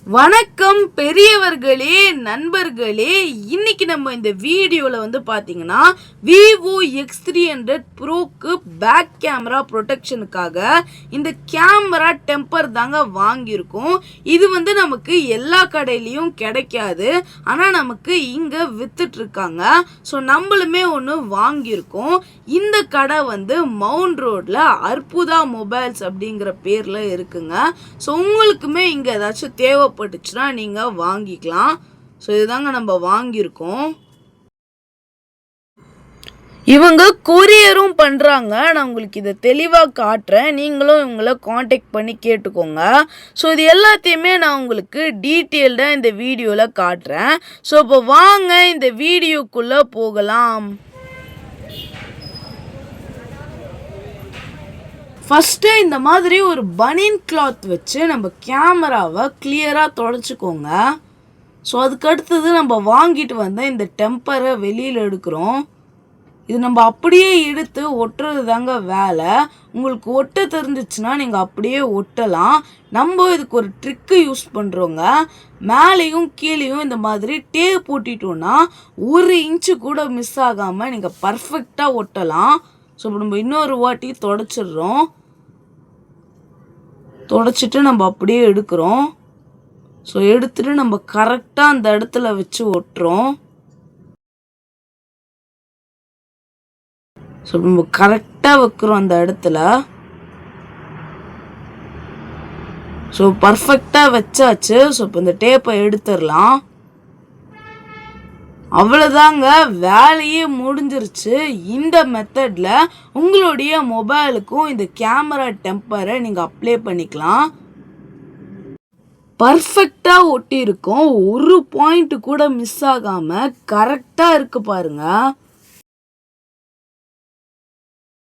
வணக்கம் பெரியவர்களே, நண்பர்களே. இன்னைக்கு நம்ம இந்த வீடியோவில் பார்த்தீங்கன்னா விவோ X300 ப்ரோக்கு பேக் கேமரா ப்ரொடெக்ஷனுக்காக இந்த கேமரா டெம்பர் தாங்க வாங்கியிருக்கோம். இது நமக்கு எல்லா கடையிலையும் கிடைக்காது, ஆனால் நமக்கு இங்கே வித்துட்ருக்காங்க. ஸோ நம்மளுமே ஒன்று வாங்கியிருக்கோம். இந்த கடை மவுண்ட் ரோடில் அற்புதா மொபைல்ஸ் அப்படிங்கிற பேரில் இருக்குங்க. ஸோ உங்களுக்குமே இங்கே ஏதாச்சும் தேவைப்பட்டுச்சுன்னா நீங்கள் வாங்கிக்கலாம். ஸோ இதுதாங்க நம்ம வாங்கியிருக்கோம். இவங்க கொரியரும் பண்ணுறாங்க. நான் உங்களுக்கு இதை தெளிவாக காட்டுறேன், நீங்களும் இவங்களை காண்டாக்ட் பண்ணி கேட்டுக்கோங்க. ஸோ இது எல்லாத்தையுமே நான் உங்களுக்கு டீட்டெயில்டாக இந்த வீடியோவில் காட்டுறேன். ஸோ இப்போ வாங்க இந்த வீடியோக்குள்ளே போகலாம். ஃபஸ்ட்டு இந்த மாதிரி ஒரு பனியன் கிளாத் வச்சு நம்ம கேமராவை கிளியராக தொடச்சிக்கோங்க. ஸோ அதுக்கடுத்தது நம்ம வாங்கிட்டு வந்த இந்த டெம்பரை வெளியில் எடுக்கிறோம். இது நம்ம அப்படியே எடுத்து ஒட்டுறது தாங்க வேலை. உங்களுக்கு ஒட்ட தெரிஞ்சிச்சுன்னா நீங்கள் அப்படியே ஒட்டலாம். நம்ம இதுக்கு ஒரு ட்ரிக்கு யூஸ் பண்ணுறோங்க. மேலேயும் கீழேயும் இந்த மாதிரி டேப் போட்டிட்டோன்னா 1 இன்ச்சு கூட மிஸ் ஆகாமல் நீங்கள் பர்ஃபெக்டாக ஒட்டலாம். ஸோ இப்போ நம்ம இன்னொரு வாட்டி தொடச்சிடுறோம். தொடச்சிட்டு நம்ம அப்படியே எடுக்கிறோம். ஸோ எடுத்துட்டு நம்ம கரெக்டாக அந்த இடத்துல வச்சு ஒட்டுறோம். ஸோ நம்ம கரெக்டாக வைக்கிறோம் அந்த இடத்துல. ஸோ பர்ஃபெக்டாக வச்சாச்சு. ஸோ இப்போ இந்த டேப்பை எடுத்துடலாம். அவ்வளோதாங்க, வேலையே முடிஞ்சிருச்சு. இந்த மெத்தடில் உங்களுடைய மொபைலுக்கும் இந்த கேமரா டெம்பரை நீங்கள் அப்ளை பண்ணிக்கலாம். பர்ஃபெக்டாக ஒட்டியிருக்கோம். ஒரு பாயிண்ட் கூட மிஸ் ஆகாமல் கரெக்டாக இருக்குது பாருங்கள்.